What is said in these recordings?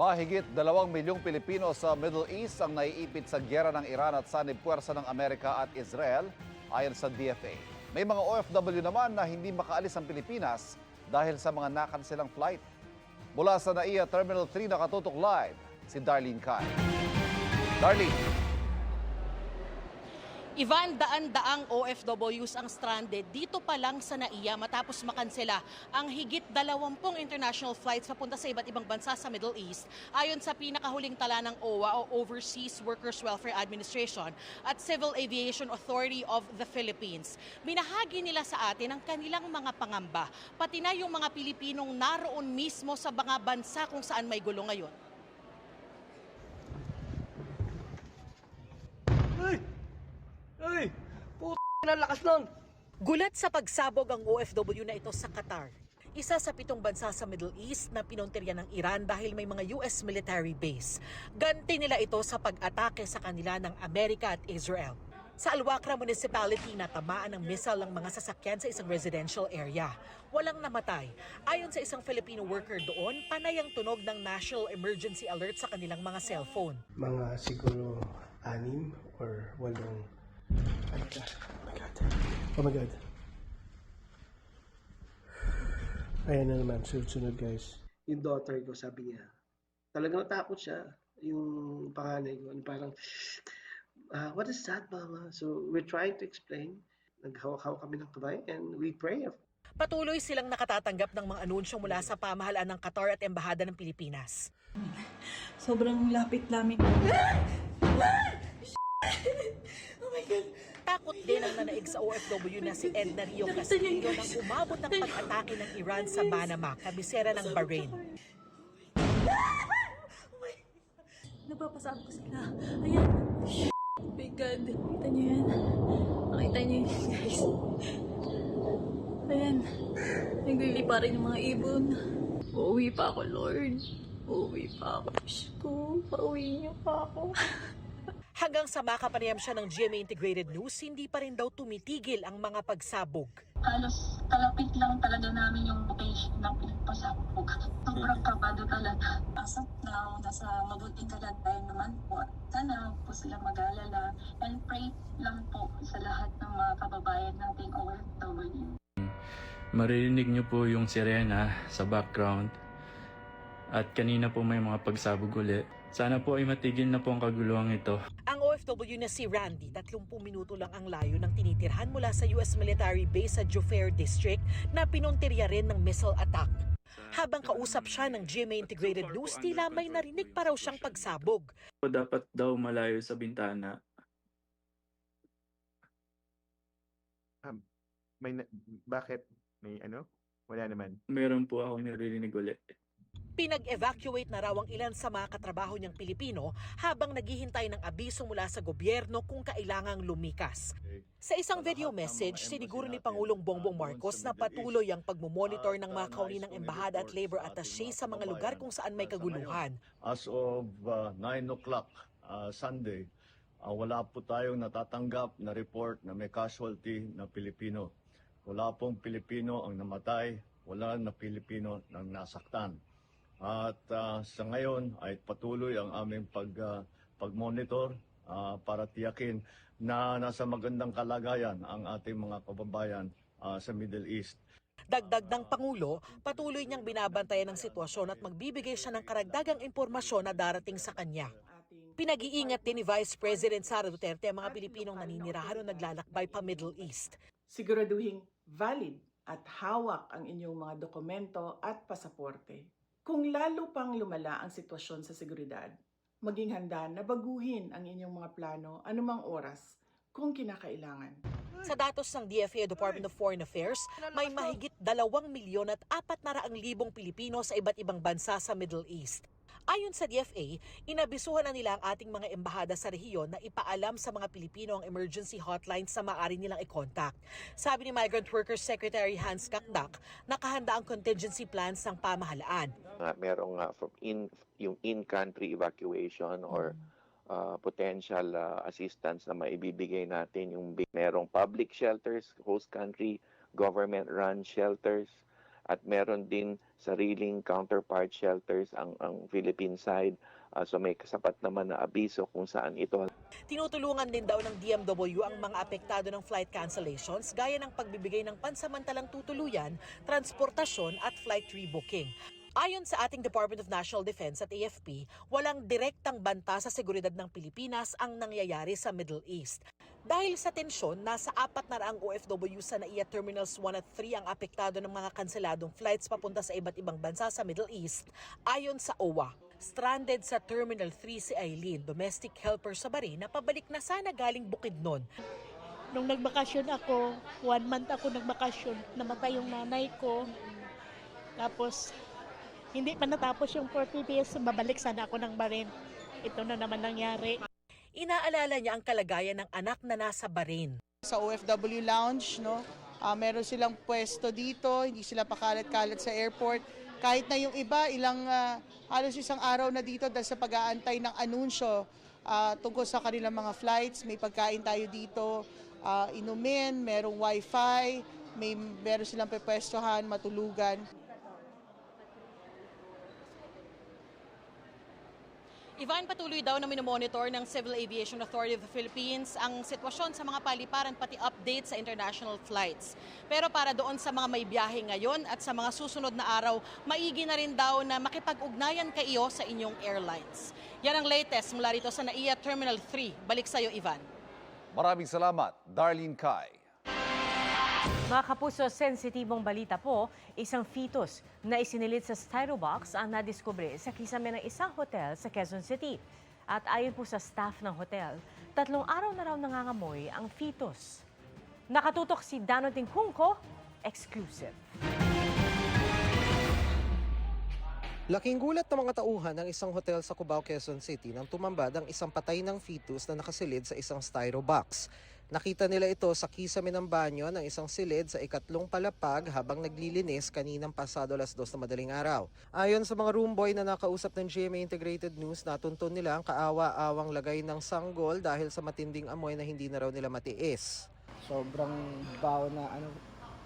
Mahigit 2 milyong Pilipino sa Middle East ang naiipit sa giyera ng Iran at sanib puwersa ng Amerika at Israel ayon sa DFA. May mga OFW naman na hindi makaalis ang Pilipinas dahil sa mga nakanselang flight. Mula sa NAIA Terminal 3 nakatutok live si Darlene Kai. Darlene. Ivan, daan-daang OFWs ang stranded dito pa lang sa NAIA matapos makansela ang higit 20 international flights papunta sa iba't ibang bansa sa Middle East ayon sa pinakahuling tala ng OWA o Overseas Workers Welfare Administration at Civil Aviation Authority of the Philippines. Binahagi nila sa atin ang kanilang mga pangamba, pati na yung mga Pilipinong naroon mismo sa mga bansa kung saan may gulo ngayon. Ay! Puto na lakas nun! Gulat sa pagsabog ang OFW na ito sa Qatar. Isa sa 7 bansa sa Middle East na pinuntirya ng Iran dahil may mga US military base. Ganti nila ito sa pag-atake sa kanila ng Amerika at Israel. Sa Al-Wakra Municipality, natamaan ng missile ang mga sasakyan sa isang residential area. Walang namatay. Ayon sa isang Filipino worker doon, panay ang tunog ng National Emergency Alert sa kanilang mga cellphone. Mga siguro 6 or 8. Oh my God. Ayan na naman, sunod guys. Yung daughter ko, sabi niya, talagang natakot siya. Yung panganay ko, parang, what is that, mama? So, we're trying to explain. Naghawak-hawak kami ng kamay and we pray. Patuloy silang nakatatanggap ng mga anunsyo mula sa pamahalaan ng Qatar at Embahada ng Pilipinas. Sobrang lapit namin. Oh my God. Takot din ang nanaig sa OFW na si Edna Rio Castillo nang umabot ng pag-atake ng Iran sa Manama, kabisera ng Bahrain. Napapasama ko sila. Ayan. Oh my God. Kita niyo yan. Makita niyo yan, guys. Ayan. Naglilipa rin yung mga ibon. Uuwi pa ako, Lord. Uuwi pa ako. Diyos ko, pauwi niyo pa ako. Hanggang sa makapanayam siya ng GMA Integrated News, hindi pa rin daw tumitigil ang mga pagsabog. Halos kalapit lang talaga namin yung location ng pinagpasabog. Sobrang kabado talaga. As of now, nasa mabuting kalagayan naman po. Sana po sila mag-alala and pray lang po sa lahat ng mga kababayan nating OFW. Maririnig niyo po yung sirena sa background at kanina po may mga pagsabog uli. Sana po ay matigil na po ang kaguluhan ito. Ang OFW na si Randy, 30 minuto lang ang layo ng tinitirhan mula sa US military base sa Jufair District na pinuntirya rin ng missile attack. Habang kausap siya ng GMA Integrated News, tila may narinig pa raw siyang pagsabog. Dapat daw malayo sa bintana. Bakit? May ano? Wala naman. Meron po akong naririnig ulit. Pinag-evacuate na raw ang ilan sa mga katrabaho niyang Pilipino habang naghihintay ng abiso mula sa gobyerno kung kailangang lumikas. Sa isang video message, siniguro ni Pangulong Bongbong Marcos na patuloy ang pagmumonitor ng mga kauni ng embahada at labor attaché sa mga lugar kung saan may kaguluhan. As of 9 o'clock Sunday, wala po tayong natatanggap na report na may casualty na Pilipino. Wala pong Pilipino ang namatay, wala na Pilipino ang nasaktan. At sa ngayon ay patuloy ang aming pag-monitor para tiyakin na nasa magandang kalagayan ang ating mga kababayan sa Middle East. Dagdag ng Pangulo, patuloy niyang binabantayan ang sitwasyon at magbibigay siya ng karagdagang impormasyon na darating sa kanya. Pinag-iingat din ni Vice President Sara Duterte ang mga Pilipinong naninirahan o naglalakbay pa Middle East. Siguraduhin valid at hawak ang inyong mga dokumento at pasaporte. Kung lalo pang lumala ang sitwasyon sa seguridad, maging handa na baguhin ang inyong mga plano anumang oras kung kinakailangan. Sa datos ng DFA Department of Foreign Affairs, may mahigit 2,400,000 Pilipino sa iba't ibang bansa sa Middle East. Ayon sa DFA, inabisuhan na nila ang ating mga embahada sa rehiyon na ipaalam sa mga Pilipino ang emergency hotlines na maaari nilang i-contact. Sabi ni Migrant Workers Secretary Hans Kakdak, nakahanda ang contingency plans ng pamahalaan. Merong yung in-country evacuation or potential assistance na maibibigay natin. Yung merong public shelters, host country, government-run shelters, at meron din sariling counterpart shelters ang Philippine side. So may kasapat naman na abiso kung saan ito. Tinutulungan din daw ng DMW ang mga apektado ng flight cancellations gaya ng pagbibigay ng pansamantalang tutuluyan, transportasyon at flight rebooking. Ayon sa ating Department of National Defense at AFP, walang direktang banta sa seguridad ng Pilipinas ang nangyayari sa Middle East. Dahil sa tensyon, nasa 400 OFW sa NAIA Terminals 1 at 3 ang apektado ng mga kanseladong flights papunta sa iba't ibang bansa sa Middle East, ayon sa OWA. Stranded sa Terminal 3 si Eileen, domestic helper sa Bahrain na pabalik na sana galing Bukidnon. Nung nagbakasyon ako, 1 month ako nagbakasyon, namatay yung nanay ko. Tapos, hindi pa natapos yung 40 days, babalik sana ako ng Bahrain. Ito na naman nangyari. Inaalala niya ang kalagayan ng anak na nasa Bahrain. Sa OFW Lounge, no, meron silang pwesto dito, hindi sila pakalat-kalat sa airport. Kahit na yung iba, halos isang araw na dito dahil sa pag-aantay ng anunsyo tungkol sa kanilang mga flights. May pagkain tayo dito, inumin, merong wifi, meron silang pepwestohan, matulugan. Ivan, patuloy daw na minomonitor ng Civil Aviation Authority of the Philippines ang sitwasyon sa mga paliparan pati update sa international flights. Pero para doon sa mga may biyahe ngayon at sa mga susunod na araw, maigi na rin daw na makipag-ugnayan kayo sa inyong airlines. Yan ang latest mula rito sa NAIA Terminal 3. Balik sa iyo, Ivan. Maraming salamat, Darlene Kai. Mga kapuso, sensitibong balita po, isang fetus na isinilid sa styrobox ang nadiskubre sa kisame ng isang hotel sa Quezon City. At ayon po sa staff ng hotel, 3 araw na raw nangangamoy ang fetus. Nakatutok si Danoting Hungko, exclusive. Laking gulat ng mga tauhan ng isang hotel sa Cubao, Quezon City nang tumambad ang isang patay ng fetus na nakasilid sa isang styrobox. Nakita nila ito sa kisame ng banyo ng isang silid sa ikatlong palapag habang naglilinis kaninang pasado 2:00 na madaling araw. Ayon sa mga room boy na nakausap ng GMA Integrated News, natuntun nila ang kaawa-awang lagay ng sanggol dahil sa matinding amoy na hindi na raw nila matiis. Sobrang baho na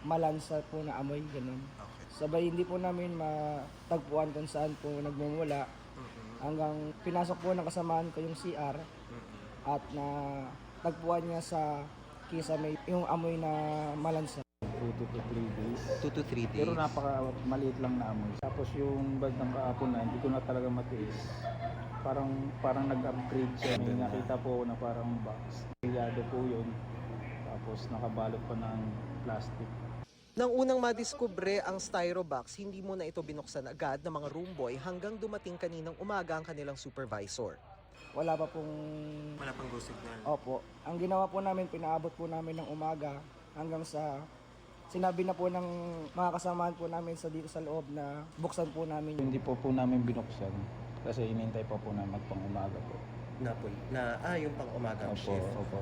malansa po na amoy, ganun. Sabay hindi po namin matagpuan kung saan po nagmumula. Hanggang pinasok po ng kasamaan ko yung CR at na tagpuan niya sa kisame yung amoy na malansa. 2 to 3 days. 2 to 3 days. Pero napaka-maliit lang na amoy. Tapos yung bandang kahapon na, hindi ko na talaga matiis. Parang nag-upgrade siya. May nakita po na parang box. Hiyado po yun. Tapos nakabalot pa ng plastic. Nang unang madiskubre ang styrobox, hindi muna ito binuksan agad ng mga room boy hanggang dumating kaninang umaga ang kanilang supervisor. Wala pang go signal. Opo. Ang ginawa po namin, pinaabot po namin ng umaga hanggang sa sinabi na po ng mga kasamaan po namin dito sa loob na buksan po namin. Hindi po namin binuksan kasi inintay pa po na magpang-umaga po. Yung pang-umaga ang shift? Opo.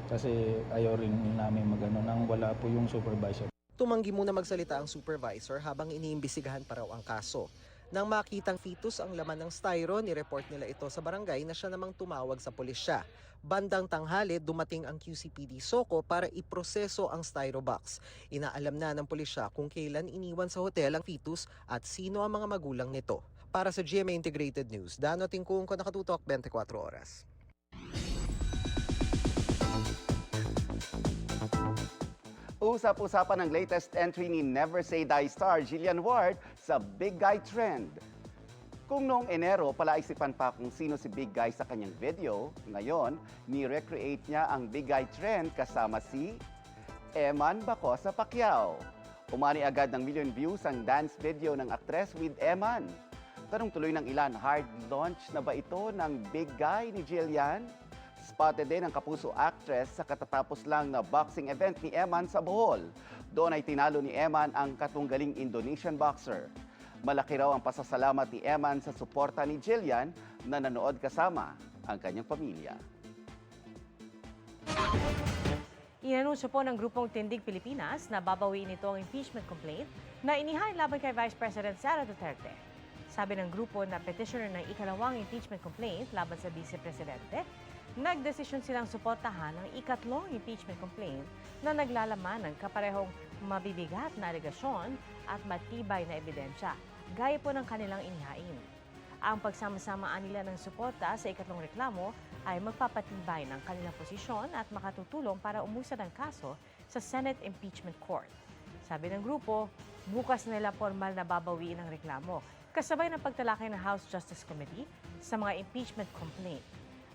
Kasi ayaw rin namin nang wala po yung supervisor. Tumanggi muna magsalita ang supervisor habang iniimbestigahan pa raw ang kaso. Nang makitang fetus ang laman ng styro, nireport nila ito sa barangay na siya namang tumawag sa pulisya. Bandang tanghali, dumating ang QCPD Soco para iproseso ang styrobox. Inaalam na ng pulisya kung kailan iniwan sa hotel ang fetus at sino ang mga magulang nito. Para sa GMA Integrated News, Danoting Hungko, nakatutok 24 oras. Usap-usapan ang latest entry ni Never Say Die star Jillian Ward sa Big Guy Trend. Kung noong Enero, palaisipan pa kung sino si Big Guy sa kanyang video, ngayon, ni-recreate niya ang Big Guy Trend kasama si Eman Bacosa Pacquiao. Umani agad ng million views ang dance video ng aktres with Eman. Tanong tuloy ng ilan, hard launch na ba ito ng Big Guy ni Jillian? Spotted din ang kapuso actress sa katatapos lang na boxing event ni Eman sa Bohol. Doon ay tinalo ni Eman ang katunggaling Indonesian boxer. Malaki raw ang pasasalamat ni Eman sa suporta ni Jillian na nanood kasama ang kanyang pamilya. Inanunsyo po ng Grupong Tindig Pilipinas na babawiin ito ang impeachment complaint na inihain laban kay Vice President Sara Duterte. Sabi ng grupo na petitioner ng ikalawang impeachment complaint laban sa Vice Presidente, nagdesisyon silang suportahan ang ikatlong impeachment complaint na naglalaman ng kaparehong mabibigat na alegasyon at matibay na ebidensya, gaya po ng kanilang inihain. Ang pagsama-samaan nila ng suporta sa ikatlong reklamo ay magpapatibay ng kanilang posisyon at makatutulong para umusad ang kaso sa Senate Impeachment Court. Sabi ng grupo, bukas nila formal na babawiin ang reklamo, kasabay ng pagtalakay ng House Justice Committee sa mga impeachment complaint.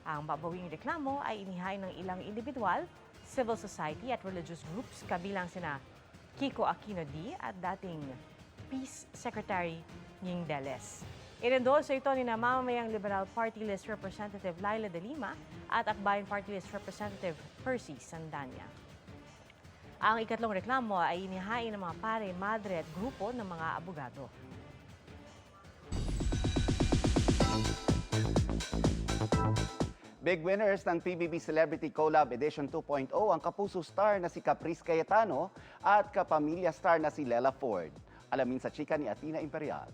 Ang babawiing reklamo ay inihain ng ilang individual, civil society at religious groups kabilang sina Kiko Aquino D. at dating Peace Secretary Ying Deles. Inendorso ito ni Mamamayang Liberal Party List Representative Laila de Lima at Akbayan Party List Representative Percy Sandanya. Ang ikatlong reklamo ay inihain ng mga pare, madre at grupo ng mga abogado. Big winners ng PBB Celebrity Collab Edition 2.0 ang kapuso star na si Caprice Cayetano at kapamilya star na si Lela Ford. Alamin sa chika ni Athena Imperial.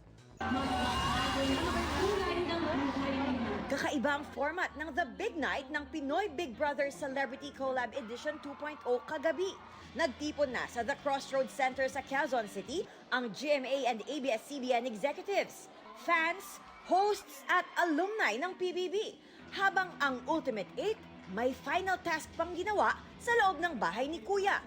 Kakaiba ang format ng The Big Night ng Pinoy Big Brother Celebrity Collab Edition 2.0 kagabi. Nagtipon na sa The Crossroads Center sa Quezon City ang GMA and ABS-CBN executives, fans, hosts at alumni ng PBB. Habang ang Ultimate 8 may final task pang ginawa sa loob ng bahay ni Kuya.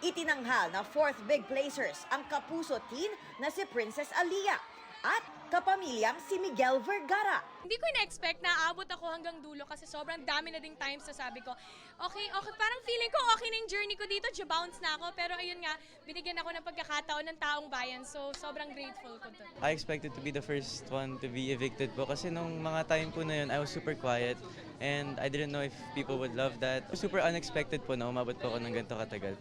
Itinanghal na fourth big placers ang kapuso teen na si Princess Alia at kapamilyang si Miguel Vergara. Hindi ko na-expect na aabot ako hanggang dulo kasi sobrang dami na ding times na sabi ko, okay, parang feeling ko okay na yung journey ko dito, bounce na ako. Pero ayun nga, binigyan ako ng pagkakataon ng taong bayan, so sobrang grateful ko to. I expected to be the first one to be evicted po kasi nung mga time po na yun, I was super quiet and I didn't know if people would love that. Super unexpected po na umabot po ako ng ganito katagal.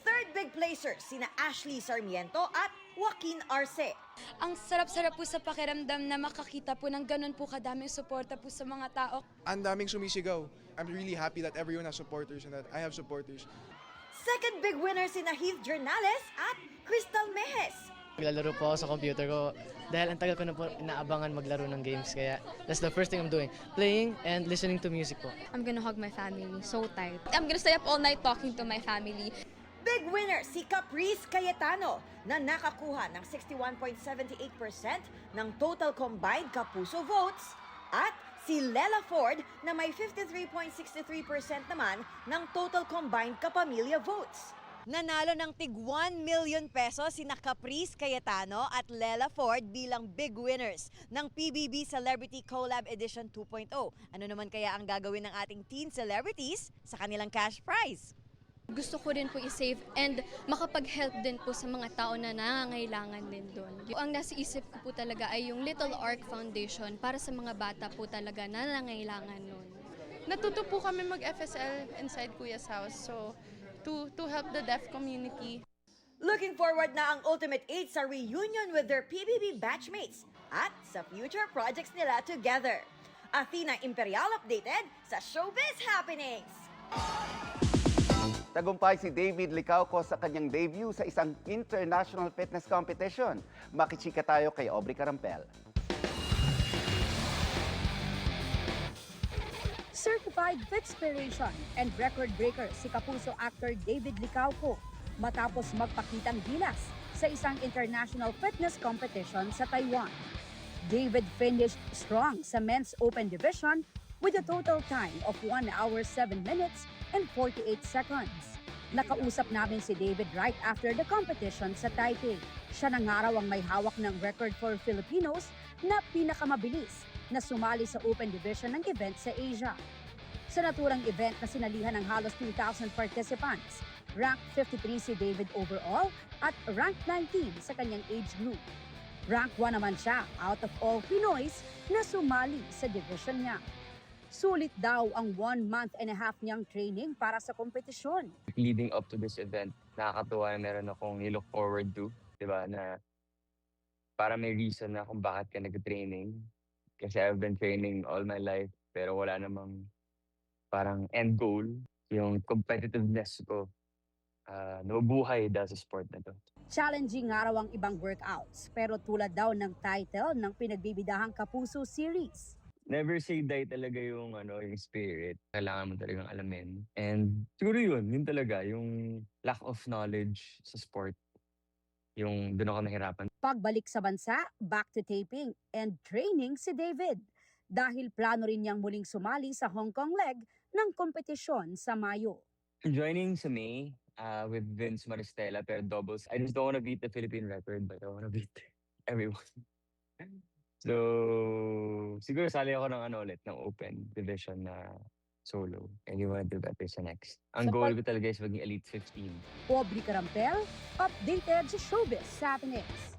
Third big placers sina Ashley Sarmiento at Joaquin Arce. Ang sarap-sarap po sa pakiramdam na makakita po ng ganun po kadaming suporta po sa mga tao. Ang daming sumisigaw. I'm really happy that everyone has supporters and that I have supporters. Second big winner sina Heath Jernales at Crystal Mejes. Naglalaro po ako sa computer ko dahil ang tagal ko na po inaabangan maglaro ng games. Kaya that's the first thing I'm doing. Playing and listening to music po. I'm gonna hug my family. So tired. I'm gonna stay up all night talking to my family. Big winner si Caprice Cayetano na nakakuha ng 61.78% ng total combined Kapuso votes at si Lela Ford na may 53.63% naman ng total combined Kapamilya votes. Nanalo ng tig 1 million pesos sina Caprice Cayetano at Lela Ford bilang big winners ng PBB Celebrity Collab Edition 2.0. Ano naman kaya ang gagawin ng ating teen celebrities sa kanilang cash prize? Gusto ko rin po i-save and makapag-help din po sa mga tao na nangangailangan din doon. Ang nasa isip ko po talaga ay yung Little Ark Foundation para sa mga bata po talaga na nangangailangan noon. Natuto po kami mag-FSL inside Kuya's house, so to help the deaf community. Looking forward na ang Ultimate 8 sa reunion with their PBB batchmates at sa future projects nila together. Athena Imperial updated sa Showbiz Happenings! Tagumpay si David Licauco sa kanyang debut sa isang international fitness competition. Makichika tayo kay Aubrey Carampel. Certified Fitspiration and record breaker si Kapuso actor David Licauco matapos magpakitang gilas sa isang international fitness competition sa Taiwan. David finished strong sa men's open division with a total time of 1 hour 7 minutes and 48 seconds. Nakausap namin si David right after the competition sa Taipei. Siya na nga raw ang may hawak ng record for Filipinos na pinakamabilis na sumali sa open division ng event sa Asia. Sa naturang event na sinalihan ng halos 2,000 participants, rank 53 si David overall at rank 19 sa kanyang age group. Rank 1 naman siya out of all Pinoys na sumali sa division niya. Sulit daw ang 1.5 months niyang training para sa kompetisyon. Leading up to this event, nakakatuwa na meron akong i-look forward to, di ba, na para may reason na kung bakit ka nag-training. Kasi I've been training all my life, pero wala namang parang end goal. Yung competitiveness ko, nabubuhay dahil sa sport na to. Challenging nga raw ang ibang workouts, pero tulad daw ng title ng pinagbibidahang Kapuso series. never say die talaga yung yung spirit. Kailangan mo talagang alamin. And siguro yun talaga, yung lack of knowledge sa sport. Yung doon ako nahirapan. Pagbalik sa bansa, back to taping and training si David. Dahil plano rin niyang muling sumali sa Hong Kong leg ng kompetisyon sa Mayo. Joining sa May with Vince Maristella pero doubles. I just don't want to beat the Philippine record but I want to beat everyone. So, siguro sali ako ng ulit, ng open division na solo. And you want to do better sa next. Ang goal ko talaga is maging Elite 15. Aubrey Carampel, updated sa Showbiz sa Atenez.